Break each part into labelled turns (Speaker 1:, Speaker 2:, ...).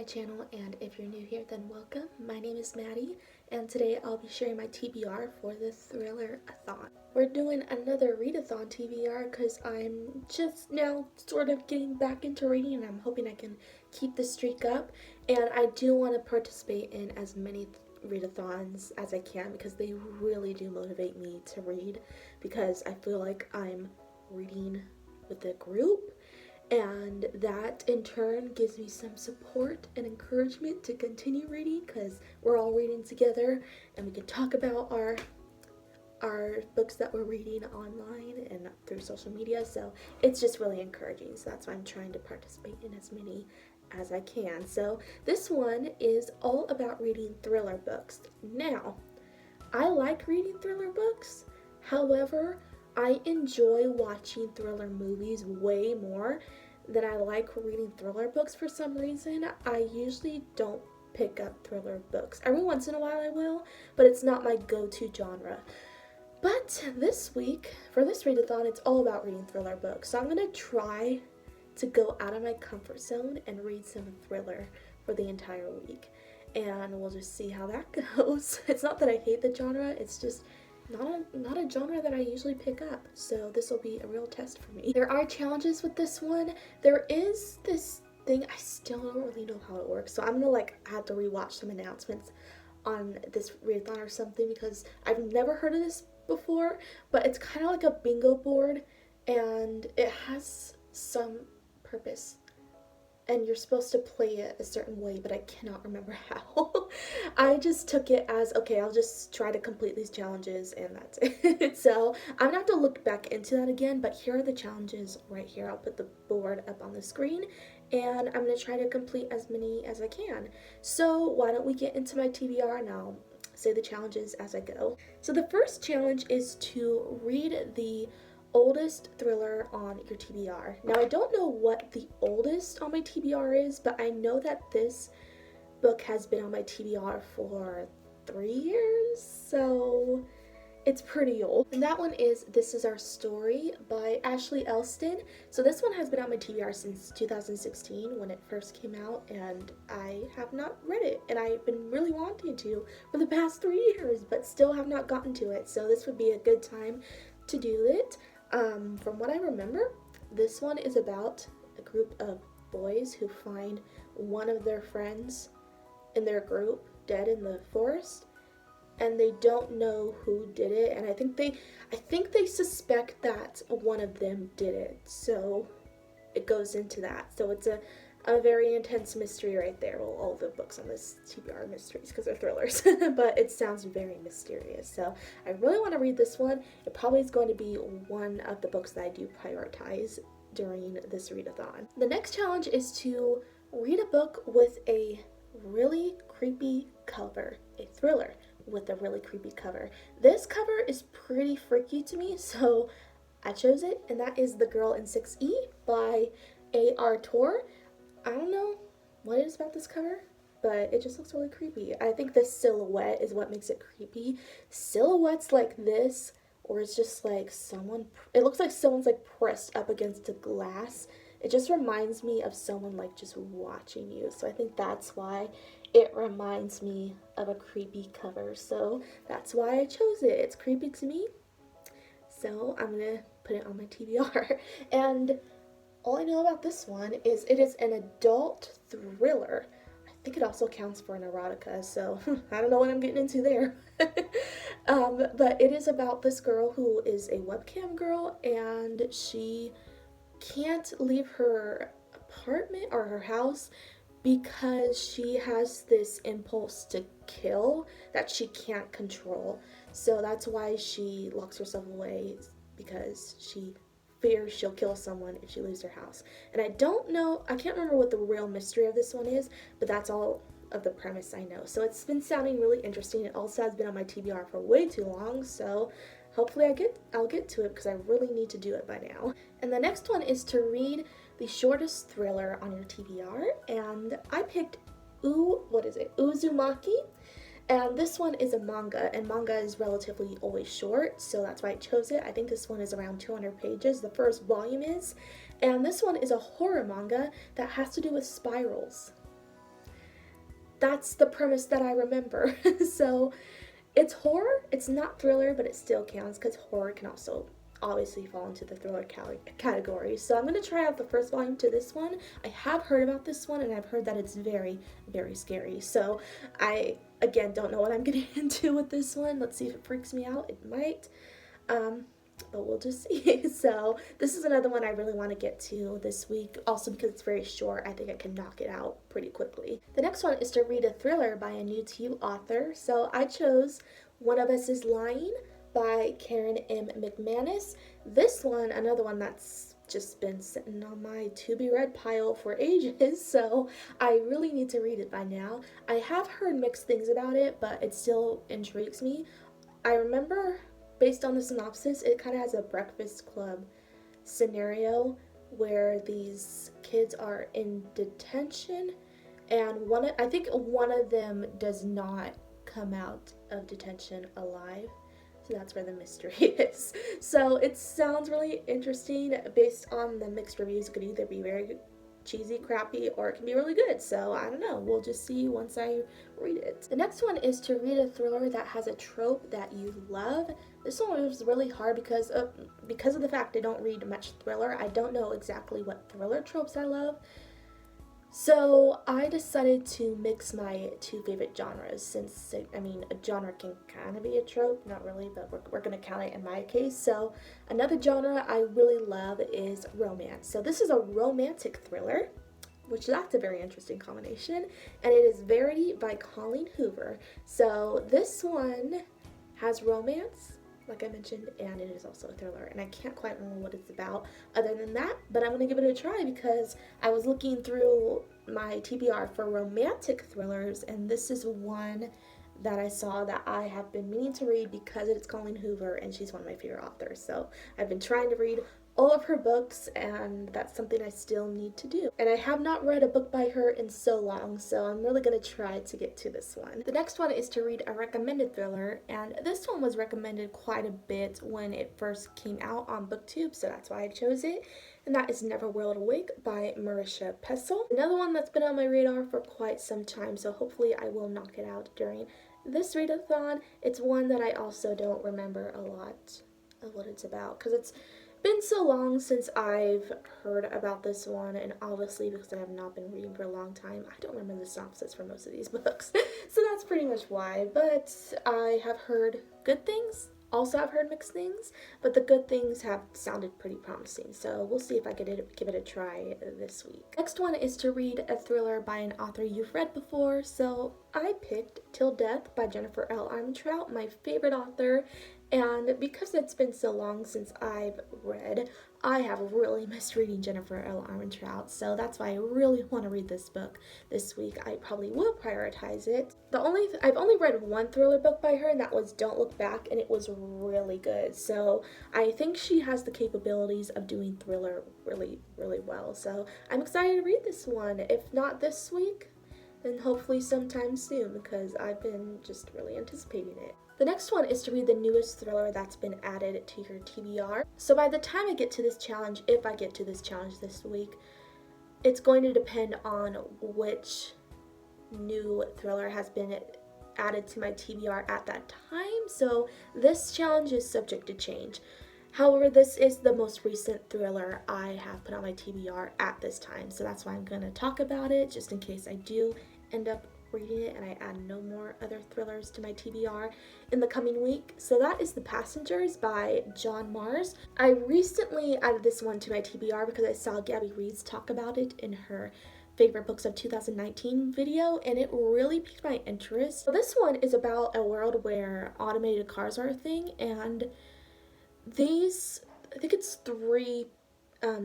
Speaker 1: channel, and if you're new here, then welcome. My name is Maddie, and today I'll be sharing my TBR for the Thriller-A-Thon. We're doing another readathon TBR because I'm just now sort of getting back into reading, and I'm hoping I can keep the streak up. And I do want to participate in as many readathons as I can because they really do motivate me to read, because I feel like I'm reading with a group, and that in turn gives me some support and encouragement to continue reading because we're all reading together and we can talk about our books that we're reading online and through social media. So it's just really encouraging. So that's why I'm trying to participate in as many as I can. So this one is all about reading thriller books. Now, I like reading thriller books. However, I enjoy watching thriller movies way more than I like reading thriller books for some reason. I usually don't pick up thriller books. Every once in a while I will, but it's not my go-to genre. But this week, for this readathon, it's all about reading thriller books. So I'm going to try to go out of my comfort zone and read some thriller for the entire week. And we'll just see how that goes. It's not that I hate the genre, it's just not a genre that I usually pick up, so this will be a real test for me. There are challenges with this one. There is this thing, I still don't really know how it works, so I'm gonna have to rewatch some announcements on this readathon or something because I've never heard of this before, but it's kind of like a bingo board and it has some purpose. And you're supposed to play it a certain way, but I cannot remember how. I just took it as, okay, I'll just try to complete these challenges and that's it. So I'm gonna have to look back into that again, but here are the challenges right here. I'll put the board up on the screen and I'm gonna try to complete as many as I can. So why don't we get into my TBR and I'll say the challenges as I go. So the first challenge is to read the oldest thriller on your TBR. Now I don't know what the oldest on my TBR is, but I know that this book has been on my TBR for 3 years, so it's pretty old. And that one is This Is Our Story by Ashley Elston. So this one has been on my TBR since 2016 when it first came out, and I have not read it, and I've been really wanting to for the past 3 years, but still have not gotten to it. So this would be a good time to do it. From what I remember, this one is about a group of boys who find one of their friends in their group dead in the forest, and they don't know who did it, and I think they suspect that one of them did it, so it goes into that. So it's a very intense mystery right there. Well, all the books on this TBR are mysteries because they're thrillers, but it sounds very mysterious. So I really want to read this one. It probably is going to be one of the books that I do prioritize during this readathon. The next challenge is to read a book with a really creepy cover, a thriller with a really creepy cover. This cover is pretty freaky to me, so I chose it, and that is The Girl in 6E by 𝑎𝑟𝑢𝑖𝑡𝑠. I don't know what it is about this cover, but it just looks really creepy. I think the silhouette is what makes it creepy. Silhouettes like this, or it's just like it looks like someone's like pressed up against a glass. It just reminds me of someone like just watching you. So I think that's why it reminds me of a creepy cover. So that's why I chose it. It's creepy to me. So I'm gonna put it on my TBR. And all I know about this one is it is an adult thriller. I think it also counts for an erotica, so I don't know what I'm getting into there. But it is about this girl who is a webcam girl, and she can't leave her apartment or her house because she has this impulse to kill that she can't control. So that's why she locks herself away, because she fears she'll kill someone if she leaves her house. And I can't remember what the real mystery of this one is, but that's all of the premise I know. So it's been sounding really interesting. It also has been on my TBR for way too long, so hopefully I'll get to it because I really need to do it by now. And the next one is to read the shortest thriller on your TBR, and I picked Uzumaki. And this one is a manga, and manga is relatively always short, so that's why I chose it. I think this one is around 200 pages, the first volume is. And this one is a horror manga that has to do with spirals. that's the premise that I remember. So it's horror, it's not thriller, but it still counts because horror can also obviously fall into the thriller category. So I'm going to try out the first volume to this one. I have heard about this one and I've heard that it's very, very scary. So I, again, don't know what I'm getting into with this one. Let's see if it freaks me out. It might. But we'll just see. So this is another one I really want to get to this week, also because it's very short. I think I can knock it out pretty quickly. The next one is to read a thriller by a new to you author. So I chose One of Us is Lying by Karen M. McManus. This one, another one that's just been sitting on my to be read pile for ages, so I really need to read it by now. I have heard mixed things about it, but it still intrigues me. I remember, based on the synopsis, it kind of has a Breakfast Club scenario where these kids are in detention, and I think one of them does not come out of detention alive. So that's where the mystery is. So it sounds really interesting. Based on the mixed reviews, it could either be very cheesy, crappy, or it can be really good. So I don't know. We'll just see once I read it. The next one is to read a thriller that has a trope that you love. This one was really hard because of the fact I don't read much thriller. I don't know exactly what thriller tropes I love. So I decided to mix my two favorite genres, since, I mean, a genre can kind of be a trope, not really, but we're going to count it in my case. So another genre I really love is romance. So this is a romantic thriller, which that's a very interesting combination, and it is *Verity* by Colleen Hoover. So this one has romance, like I mentioned, and it is also a thriller, and I can't quite remember what it's about other than that, but I'm going to give it a try because I was looking through my TBR for romantic thrillers, and this is one that I saw that I have been meaning to read because it's Colleen Hoover, and she's one of my favorite authors. So I've been trying to read all of her books, and that's something I still need to do. And I have not read a book by her in so long, so I'm really going to try to get to this one. The next one is to read a recommended thriller, and this one was recommended quite a bit when it first came out on BookTube, so that's why I chose it. And that is Neverworld Awake by Marisha Pessl. Another one that's been on my radar for quite some time, so hopefully I will knock it out during this readathon. It's one that I also don't remember a lot of what it's about, because it's been so long since I've heard about this one, and obviously because I have not been reading for a long time, I don't remember the synopsis for most of these books. So that's pretty much why, but I have heard good things. Also, I've heard mixed things, but the good things have sounded pretty promising, so we'll see if I give it a try this week. Next one is to read a thriller by an author you've read before, so I picked Till Death by Jennifer L. Armentrout, my favorite author, and because it's been so long since I've read, I have really missed reading Jennifer L. Armentrout, so that's why I really want to read this book this week. I probably will prioritize it. I've only read one thriller book by her, and that was Don't Look Back, and it was really good. So I think she has the capabilities of doing thriller really, really well. So I'm excited to read this one. If not this week, then hopefully sometime soon, because I've been just really anticipating it. The next one is to read the newest thriller that's been added to your TBR. So by the time I get to this challenge, if I get to this challenge this week, it's going to depend on which new thriller has been added to my TBR at that time. So this challenge is subject to change. However, this is the most recent thriller I have put on my TBR at this time. So that's why I'm going to talk about it, just in case I do end up reading it and I add no more other thrillers to my TBR in the coming week. So that is The Passengers by John Mars. I recently added this one to my TBR because I saw Gabby Reed's talk about it in her favorite books of 2019 video, and it really piqued my interest. So this one is about a world where automated cars are a thing, and I think it's three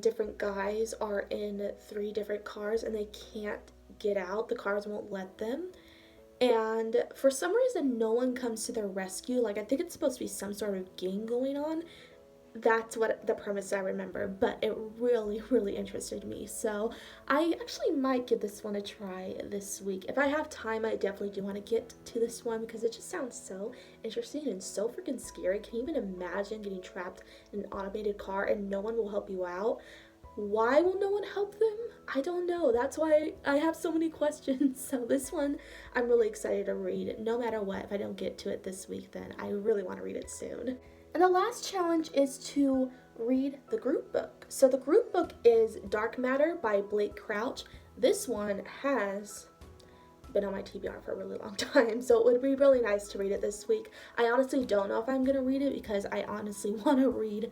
Speaker 1: different guys are in three different cars, and they can't get out. The cars won't let them, and for some reason no one comes to their rescue. Like, I think it's supposed to be some sort of game going on. That's what the premise I remember, but it really, really interested me. So I actually might give this one a try this week. If I have time, I definitely do want to get to this one because it just sounds so interesting and so freaking scary. Can you even imagine getting trapped in an automated car and no one will help you out? Why will no one help them? I don't know. That's why I have so many questions. So this one I'm really excited to read. No matter what, if I don't get to it this week, then I really want to read it soon. And the last challenge is to read the group book. So the group book is Dark Matter by Blake Crouch. This one has been on my TBR for a really long time, so it would be really nice to read it this week. I honestly don't know if I'm gonna read it because I honestly want to read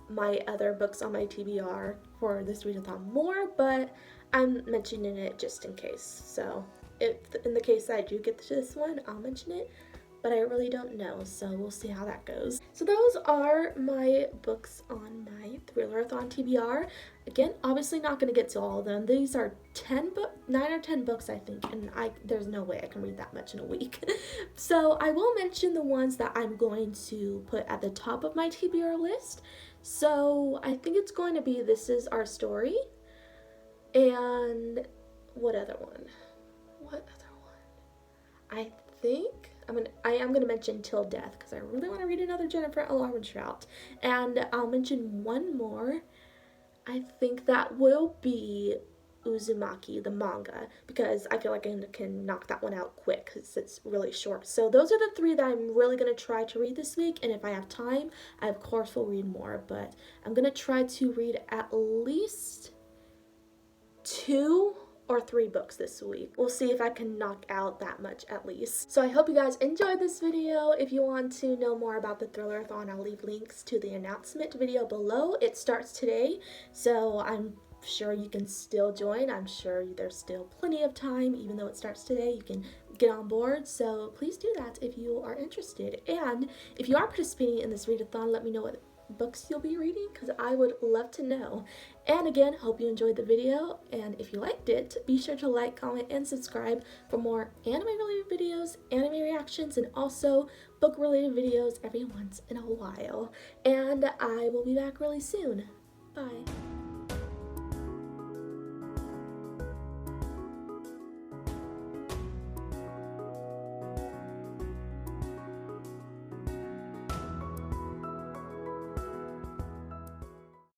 Speaker 1: my other books on my TBR for this readathon more, but I'm mentioning it just in case. So if in the case that I do get to this one, I'll mention it, but I really don't know, so we'll see how that goes. So those are my books on my Thriller-A-Thon TBR. Again, obviously not going to get to all of them. These are 9 or 10 books, I think, and there's no way I can read that much in a week. So I will mention the ones that I'm going to put at the top of my TBR list. So I think it's going to be This Is Our Story, and what other one? I think I am gonna mention Till Death because I really want to read another Jennifer L. Armentrout, and I'll mention one more. I think that will be Uzumaki, the manga, because I feel like I can knock that one out quick because it's really short. So those are the 3 that I'm really going to try to read this week, and if I have time, I of course will read more, but I'm going to try to read at least 2 or 3 books this week. We'll see if I can knock out that much at least. So I hope you guys enjoyed this video. If you want to know more about the Thriller-A-Thon, I'll leave links to the announcement video below. It starts today, so I'm sure you can still join. I'm sure there's still plenty of time. Even though it starts today, you can get on board, so please do that if you are interested. And if you are participating in this readathon, let me know what books you'll be reading because I would love to know. And again, hope you enjoyed the video, and if you liked it, be sure to like, comment, and subscribe for more anime related videos, anime reactions, and also book related videos every once in a while. And I will be back really soon. Bye.